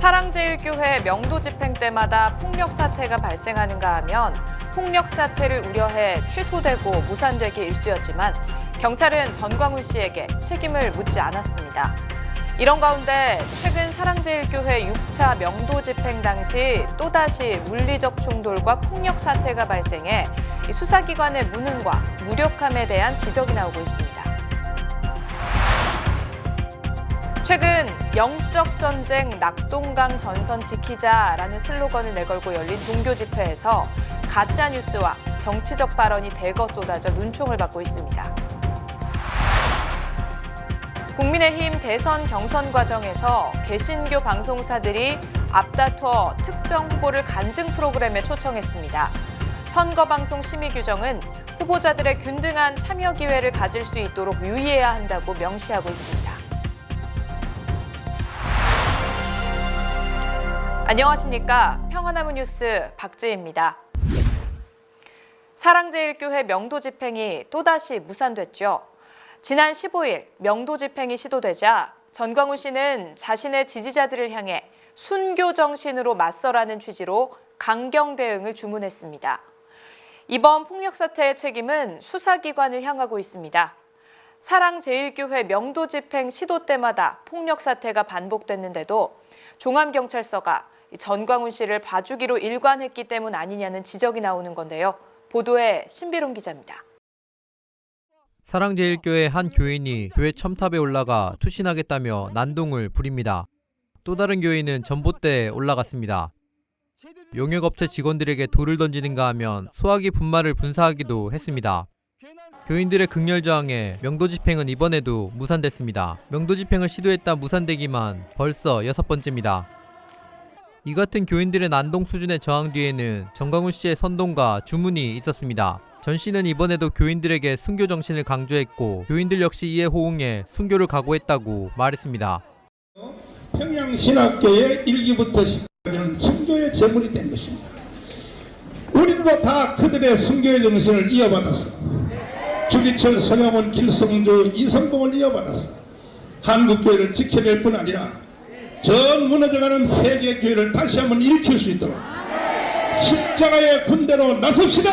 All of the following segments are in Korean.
사랑제일교회 명도 집행 때마다 폭력 사태가 발생하는가 하면 폭력 사태를 우려해 취소되고 무산되기 일쑤였지만 경찰은 전광훈 씨에게 책임을 묻지 않았습니다. 이런 가운데 최근 사랑제일교회 6차 명도 집행 당시 또다시 물리적 충돌과 폭력 사태가 발생해 수사기관의 무능과 무력함에 대한 지적이 나오고 있습니다. 최근 영적 전쟁 낙동강 전선 지키자라는 슬로건을 내걸고 열린 종교 집회에서 가짜 뉴스와 정치적 발언이 대거 쏟아져 눈총을 받고 있습니다. 국민의힘 대선 경선 과정에서 개신교 방송사들이 앞다퉈 특정 후보를 간증 프로그램에 초청했습니다. 선거방송 심의 규정은 후보자들의 균등한 참여 기회를 가질 수 있도록 유의해야 한다고 명시하고 있습니다. 안녕하십니까. 평화나무 뉴스 박지혜입니다. 사랑제일교회 명도 집행이 또다시 무산됐죠. 지난 15일 명도 집행이 시도되자 전광훈 씨는 자신의 지지자들을 향해 순교 정신으로 맞서라는 취지로 강경 대응을 주문했습니다. 이번 폭력 사태의 책임은 수사기관을 향하고 있습니다. 사랑제일교회 명도 집행 시도 때마다 폭력 사태가 반복됐는데도 종암경찰서가 전광훈 씨를 봐주기로 일관했기 때문 아니냐는 지적이 나오는 건데요. 보도에 신비롬 기자입니다. 사랑제일교회 한 교인이 교회 첨탑에 올라가 투신하겠다며 난동을 부립니다. 또 다른 교인은 전봇대에 올라갔습니다. 용역업체 직원들에게 돌을 던지는가 하면 소화기 분말을 분사하기도 했습니다. 교인들의 극렬 저항에 명도 집행은 이번에도 무산됐습니다. 명도 집행을 시도했다 무산되기만 벌써 6번째입니다. 이 같은 교인들의 난동 수준의 저항 뒤에는 전광훈 씨의 선동과 주문이 있었습니다. 전 씨는 이번에도 교인들에게 순교 정신을 강조했고 교인들 역시 이에 호응해 순교를 각오했다고 말했습니다. 평양신학교의 1기부터 10기까지는 순교의 제물이 된 것입니다. 우리도 다 그들의 순교의 정신을 이어받아서 주기철, 서영원, 길성주, 이성봉을 이어받아서 한국교회를 지켜낼 뿐 아니라 전 무너져가는 세계교회를 다시 한번 일으킬 수 있도록 십자가의 군대로 나섭시다.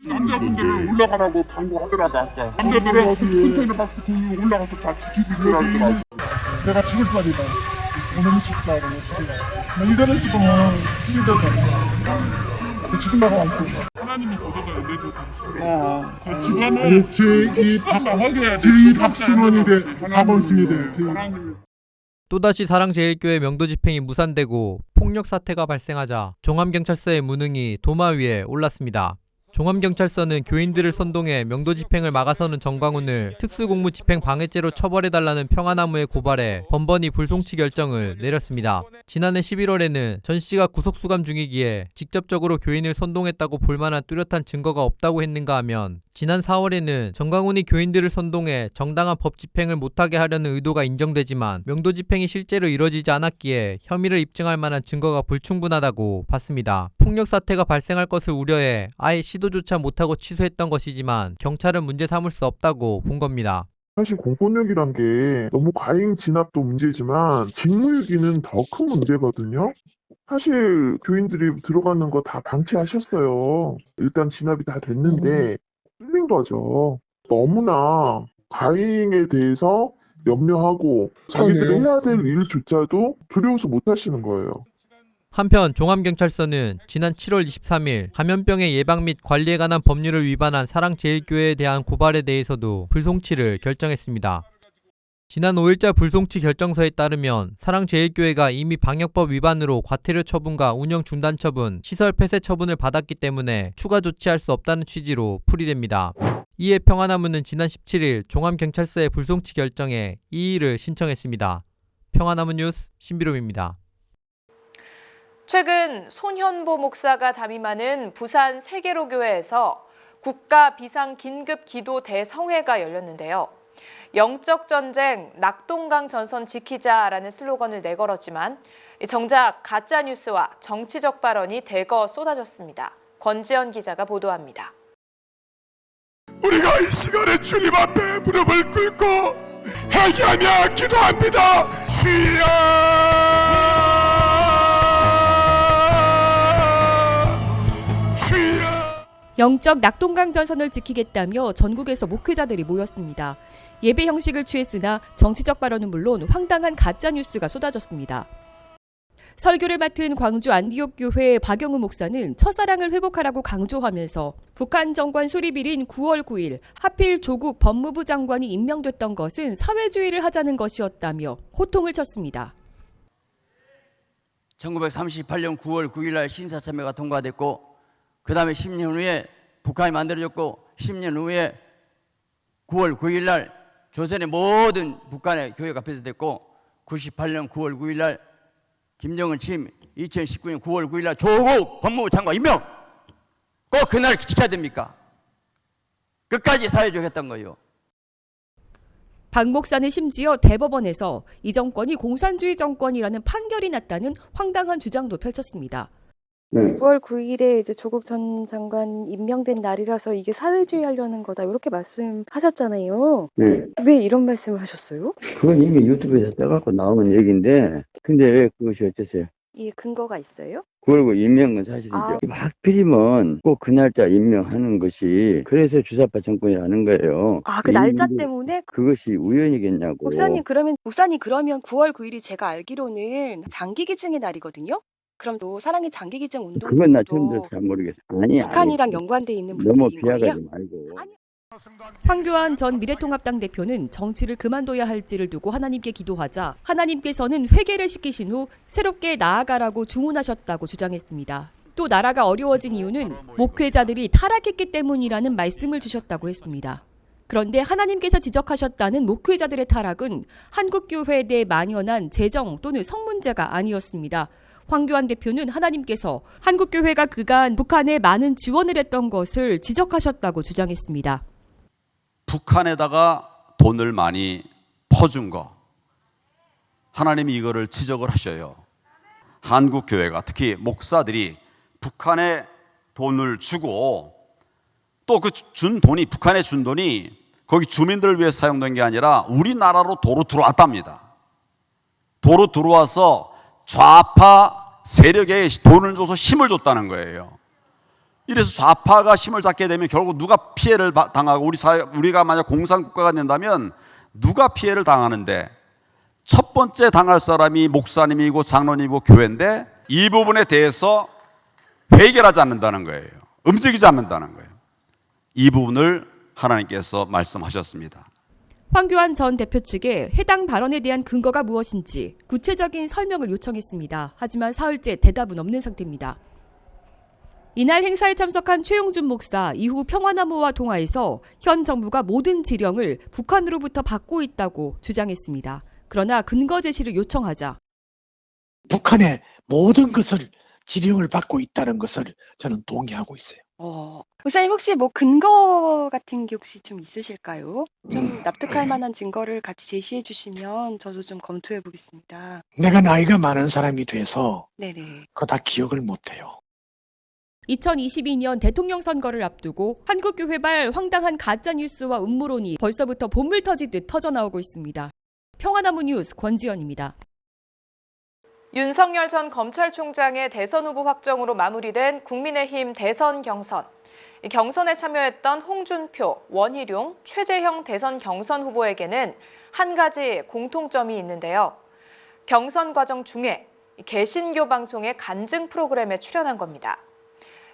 남자분들은 올라가라고 당부하더라고. 아까 남자들은 컨테이너 박스 들고 올라가서 다 지키고 있으라 하더라고. 내가 죽을 자리다. 오늘 십자가 이전에 지금 쓰러져 죽으려고 왔습니다. 하나님이 거둬서 내줘. 집안을 제2 박승원이 박원승이 돼. 또다시 사랑제일교회 명도 집행이 무산되고 폭력 사태가 발생하자 종암경찰서의 무능이 도마 위에 올랐습니다. 종암경찰서는 교인들을 선동해 명도 집행을 막아서는 전광훈을 특수공무 집행 방해죄로 처벌해달라는 평화나무에 고발해 번번이 불송치 결정을 내렸습니다. 지난해 11월에는 전 씨가 구속수감 중이기에 직접적으로 교인을 선동했다고 볼만한 뚜렷한 증거가 없다고 했는가 하면 지난 4월에는 전광훈이 교인들을 선동해 정당한 법 집행을 못하게 하려는 의도가 인정되지만 명도 집행이 실제로 이뤄지지 않았기에 혐의를 입증할 만한 증거가 불충분하다고 봤습니다. 폭력 사태가 발생할 것을 우려해 아예 시도조차 못하고 취소했던 것이지만 경찰은 문제 삼을 수 없다고 본 겁니다. 사실 공권력이란 게 너무 과잉 진압도 문제지만 직무유기는 더 큰 문제거든요. 사실 교인들이 들어가는 거 다 방치하셨어요. 일단 진압이 다 됐는데 뚫린 거죠. 너무나 과잉에 대해서 염려하고 자기들이 해야 될 일조차도 두려워서 못 하시는 거예요. 한편 종암경찰서는 지난 7월 23일 감염병의 예방 및 관리에 관한 법률을 위반한 사랑제일교회에 대한 고발에 대해서도 불송치를 결정했습니다. 지난 5일자 불송치 결정서에 따르면 사랑제일교회가 이미 방역법 위반으로 과태료 처분과 운영 중단 처분, 시설 폐쇄 처분을 받았기 때문에 추가 조치할 수 없다는 취지로 풀이됩니다. 이에 평화나무는 지난 17일 종암경찰서의 불송치 결정에 이의를 신청했습니다. 평화나무 뉴스 신비롬입니다. 최근 손현보 목사가 담임하는 부산 세계로교회에서 국가 비상 긴급 기도 대성회가 열렸는데요. 영적 전쟁 낙동강 전선 지키자라는 슬로건을 내걸었지만 정작 가짜 뉴스와 정치적 발언이 대거 쏟아졌습니다. 권지연 기자가 보도합니다. 우리가 이 시간에 주님 앞에 무릎을 꿇고 회개하며 기도합니다. 영적 낙동강 전선을 지키겠다며 전국에서 목회자들이 모였습니다. 예배 형식을 취했으나 정치적 발언은 물론 황당한 가짜뉴스가 쏟아졌습니다. 설교를 맡은 광주 안디옥 교회 박영우 목사는 첫사랑을 회복하라고 강조하면서 북한 정권 수립일인 9월 9일 하필 조국 법무부 장관이 임명됐던 것은 사회주의를 하자는 것이었다며 호통을 쳤습니다. 1938년 9월 9일 날 신사참배가 통과됐고 그 다음에 10년 후에 북한이 만들어졌고 10년 후에 9월 9일 날 조선의 모든 북한의 교회가 폐쇄됐고 98년 9월 9일 날 김정은 취임 2019년 9월 9일 날 조국 법무부 장관 임명 꼭 그날 지켜야 됩니까? 끝까지 사회주의 했던 거예요. 박 목사는 심지어 대법원에서 이 정권이 공산주의 정권이라는 판결이 났다는 황당한 주장도 펼쳤습니다. 9월 9일에 이제 조국 전 장관 임명된 날이라서 이게 사회주의 하려는 거다 이렇게 말씀하셨잖아요. 네. 왜 이런 말씀을 하셨어요? 그건 이미 유튜브에서 떠갖고 나오는 얘기인데, 근데 왜 그것이 어째서요? 이게 근거가 있어요? 9월 9일 임명은 사실이죠. 하필이면 꼭 그 날짜 임명하는 것이 그래서 주사파 정권이라는 거예요. 그 날짜 때문에? 그것이 우연이겠냐고. 목사님 그러면 9월 9일이 제가 알기로는 장기기증의 날이거든요? 그럼 또 사랑의 장기기증 운동 그건 나 처음 들어서 잘 모르겠어. 아니, 북한이랑 연관돼 있는 너무 분들인 거예요? 비하가지 말고. 황교안 전 미래통합당 대표는 정치를 그만둬야 할지를 두고 하나님께 기도하자 하나님께서는 회개를 시키신 후 새롭게 나아가라고 주문하셨다고 주장했습니다. 또 나라가 어려워진 이유는 목회자들이 타락했기 때문이라는 말씀을 주셨다고 했습니다. 그런데 하나님께서 지적하셨다는 목회자들의 타락은 한국교회에 대해 만연한 재정 또는 성 문제가 아니었습니다. 황교안 대표는 하나님께서 한국교회가 그간 북한에 많은 지원을 했던 것을 지적하셨다고 주장했습니다. 북한에다가 돈을 많이 퍼준 거, 하나님이 이거를 지적을 하셔요. 한국교회가 특히 목사들이 북한에 돈을 주고 또 그 준 돈이, 북한에 준 돈이 거기 주민들을 위해 사용된 게 아니라 우리나라로 도로 들어왔답니다. 도로 들어와서 좌파 세력에 돈을 줘서 힘을 줬다는 거예요. 이래서 좌파가 힘을 잡게 되면 결국 누가 피해를 당하고 우리가 만약 공산국가가 된다면 누가 피해를 당하는데 첫 번째 당할 사람이 목사님이고 장로님이고 교회인데 이 부분에 대해서 해결하지 않는다는 거예요. 움직이지 않는다는 거예요. 이 부분을 하나님께서 말씀하셨습니다. 황교안 전 대표 측에 해당 발언에 대한 근거가 무엇인지 구체적인 설명을 요청했습니다. 하지만 사흘째 대답은 없는 상태입니다. 이날 행사에 참석한 최용준 목사 이후 평화나무와 통화에서 현 정부가 모든 지령을 북한으로부터 받고 있다고 주장했습니다. 그러나 근거 제시를 요청하자 북한의 모든 것을 지령을 받고 있다는 것을 저는 동의하고 있어요. 목사님 혹시 뭐 근거 같은 게 혹시 좀 있으실까요? 좀 납득할 만한 증거를 같이 제시해 주시면 저도 좀 검토해 보겠습니다. 내가 나이가 많은 사람이 돼서 네네. 그거 다 기억을 못해요. 2022년 대통령 선거를 앞두고 한국교회발 황당한 가짜뉴스와 음모론이 벌써부터 본물 터지듯 터져나오고 있습니다. 평화나무 뉴스 권지연입니다. 윤석열 전 검찰총장의 대선 후보 확정으로 마무리된 국민의힘 대선 경선. 이 경선에 참여했던 홍준표, 원희룡, 최재형 대선 경선 후보에게는 한 가지 공통점이 있는데요. 경선 과정 중에 개신교 방송의 간증 프로그램에 출연한 겁니다.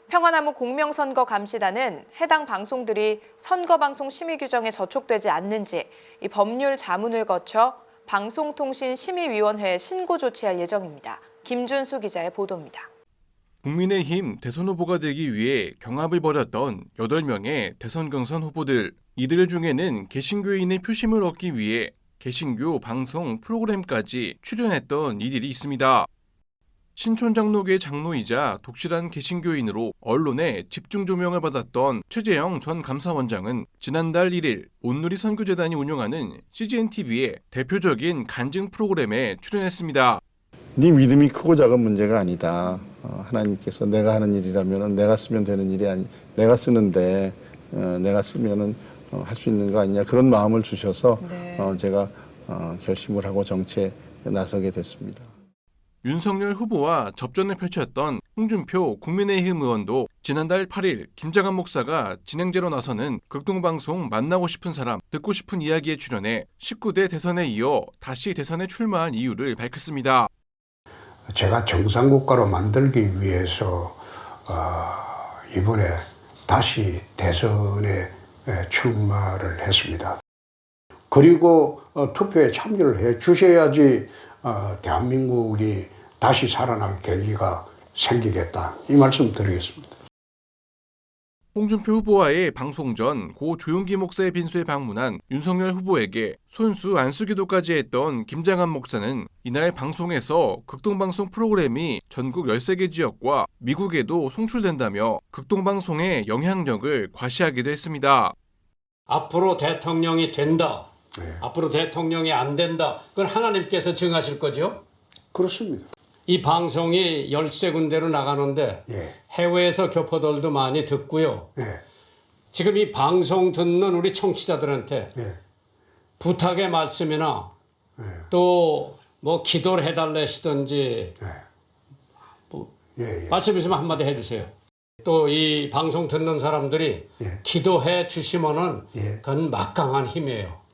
평화나무 공명선거 감시단은 해당 방송들이 선거방송 심의 규정에 저촉되지 않는지 이 법률 자문을 거쳐 방송통신심의위원회에 신고 조치할 예정입니다. 김준수 기자의 보도입니다. 국민의힘 대선 후보가 되기 위해 경합을 벌였던 8명의 대선 경선 후보들. 이들 중에는 개신교인의 표심을 얻기 위해 개신교 방송 프로그램까지 출연했던 이들이 있습니다. 신촌장로교회 장로이자 독실한 개신교인으로 언론에 집중 조명을 받았던 최재형 전 감사원장은 지난달 1일 온누리 선교재단이 운영하는 CGNTV의 대표적인 간증 프로그램에 출연했습니다. 네 믿음이 크고 작은 문제가 아니다. 하나님께서 내가 하는 일이라면 내가 쓰면 되는 일이 아니, 내가 쓰는데 내가 쓰면은 할 수 있는 거 아니냐, 그런 마음을 주셔서 제가 결심을 하고 정치에 나서게 됐습니다. 윤석열 후보와 접전을 펼쳤던 홍준표 국민의힘 의원도 지난달 8일 김장한 목사가 진행제로 나서는 극동방송 만나고 싶은 사람, 듣고 싶은 이야기에 출연해 19대 대선에 이어 다시 대선에 출마한 이유를 밝혔습니다. 제가 정상국가로 만들기 위해서 이번에 다시 대선에 출마를 했습니다. 그리고 투표에 참여를 해 주셔야지 대한민국이 다시 살아날 계기가 생기겠다, 이 말씀 드리겠습니다. 홍준표 후보와의 방송 전 고 조용기 목사의 빈소에 방문한 윤석열 후보에게 손수 안수기도까지 했던 김장한 목사는 이날 방송에서 극동방송 프로그램이 전국 13개 지역과 미국에도 송출된다며 극동방송의 영향력을 과시하기도 했습니다. 앞으로 대통령이 된다, 앞으로 대통령이 안 된다, 그건 하나님께서 정하실 거죠? 그렇습니다. 이 방송이 13군데로 나가는데 해외에서 교포들도 많이 듣고요. 지금 이 방송 듣는 우리 청취자들한테 부탁의 말씀이나 또 뭐 기도를 해달라시든지 말씀 있으면 한마디 해주세요. 또 이 방송 듣는 사람들이 기도해 주시면은 그건 막강한 힘이에요.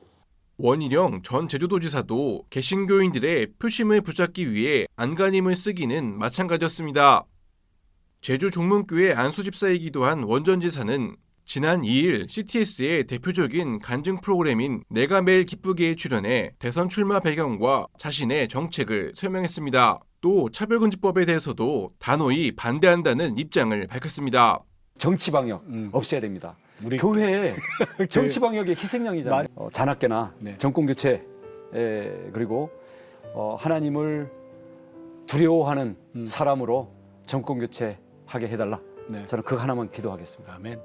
원희룡 전 제주도지사도 개신교인들의 표심을 붙잡기 위해 안간힘을 쓰기는 마찬가지였습니다. 제주 중문교회 안수집사이기도 한 원전지사는 지난 2일 CTS의 대표적인 간증 프로그램인 내가 매일 기쁘게에 출연해 대선 출마 배경과 자신의 정책을 설명했습니다. 또 차별금지법에 대해서도 단호히 반대한다는 입장을 밝혔습니다. 정치방역 없애야 됩니다. 우리 교회에 정치방역의 희생양이잖아요. 잔학계나 정권교체, 그리고 하나님을 두려워하는 사람으로 정권교체하게 해달라. 저는 그거 하나만 기도하겠습니다. 아멘.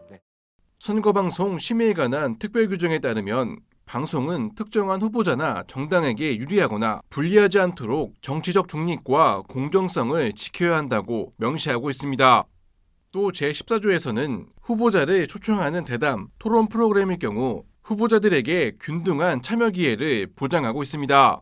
선거방송 심의에 관한 특별규정에 따르면 방송은 특정한 후보자나 정당에게 유리하거나 불리하지 않도록 정치적 중립과 공정성을 지켜야 한다고 명시하고 있습니다. 또 제14조에서는 후보자를 초청하는 대담, 토론 프로그램일 경우 후보자들에게 균등한 참여 기회를 보장하고 있습니다.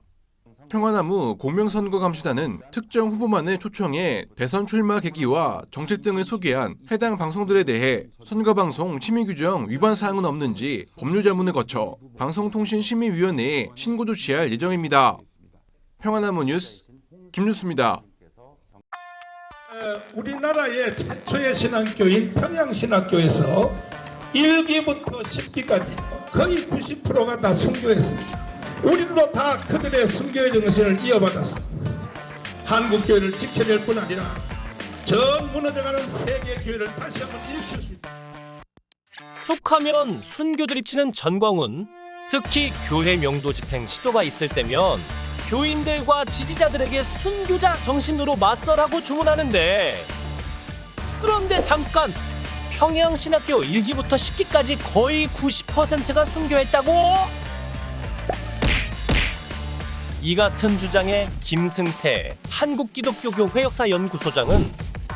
평화나무 공명선거감시단은 특정 후보만을 초청해 대선 출마 계기와 정책 등을 소개한 해당 방송들에 대해 선거방송 심의규정 위반 사항은 없는지 법률자문을 거쳐 방송통신심의위원회에 신고 조치할 예정입니다. 평화나무 뉴스 김뉴스입니다. 우리나라의 최초의 신학교인 평양신학교에서 1기부터 10기까지 거의 90%가 다 순교했습니다. 우리도 다 그들의 순교의 정신을 이어받아서 한국교회를 지켜낼 뿐 아니라 전 무너져가는 세계교회를 다시 한번 일으킬 수 있다. 툭하면 순교 드립치는 전광훈. 특히 교회 명도 집행 시도가 있을 때면 교인들과 지지자들에게 순교자 정신으로 맞서라고 주문하는데, 그런데 잠깐, 평양신학교 1기부터 10기까지 거의 90%가 순교했다고? 이 같은 주장에 김승태 한국기독교교회 역사연구소장은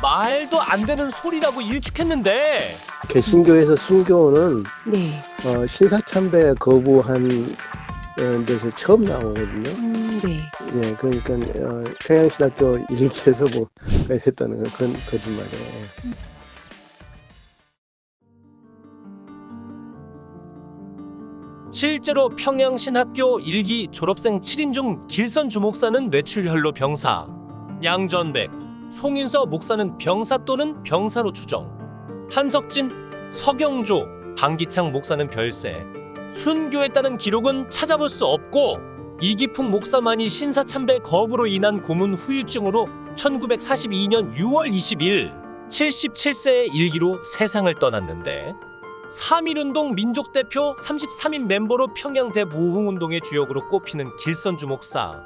말도 안 되는 소리라고 일축했는데, 개신교에서 순교는 신사참배 거부한 데서 처음 나오거든요. 예, 그러니까 평양신학교 1기에서 뭐 했다는 건 거짓말이에요. 실제로 평양신학교 1기 졸업생 7인 중 길선주 목사는 뇌출혈로 병사, 양전백, 송인서 목사는 병사 또는 병사로 추정, 한석진, 서경조, 방기창 목사는 별세, 순교했다는 기록은 찾아볼 수 없고, 이기풍 목사만이 신사참배 거부로 인한 고문 후유증으로 1942년 6월 20일 77세의 일기로 세상을 떠났는데, 3.1운동 민족대표 33인 멤버로 평양 대부흥운동의 주역으로 꼽히는 길선주 목사,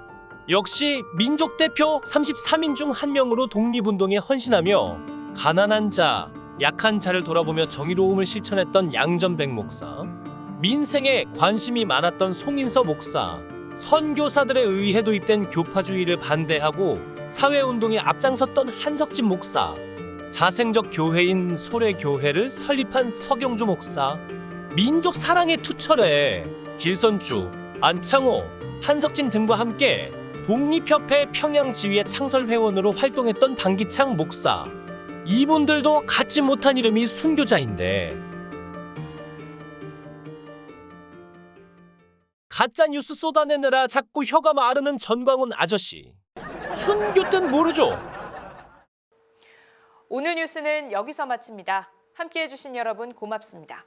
역시 민족대표 33인 중 한 명으로 독립운동에 헌신하며 가난한 자, 약한 자를 돌아보며 정의로움을 실천했던 양전백 목사, 민생에 관심이 많았던 송인서 목사, 선교사들에 의해 도입된 교파주의를 반대하고 사회운동에 앞장섰던 한석진 목사, 자생적 교회인 소래교회를 설립한 서경주 목사, 민족 사랑에 투철해 길선주, 안창호, 한석진 등과 함께 독립협회 평양지휘의 창설회원으로 활동했던 방기창 목사. 이분들도 갖지 못한 이름이 순교자인데 가짜 뉴스 쏟아내느라 자꾸 혀가 마르는 전광훈 아저씨. 순교 뜻 모르죠? 오늘 뉴스는 여기서 마칩니다. 함께해 주신 여러분 고맙습니다.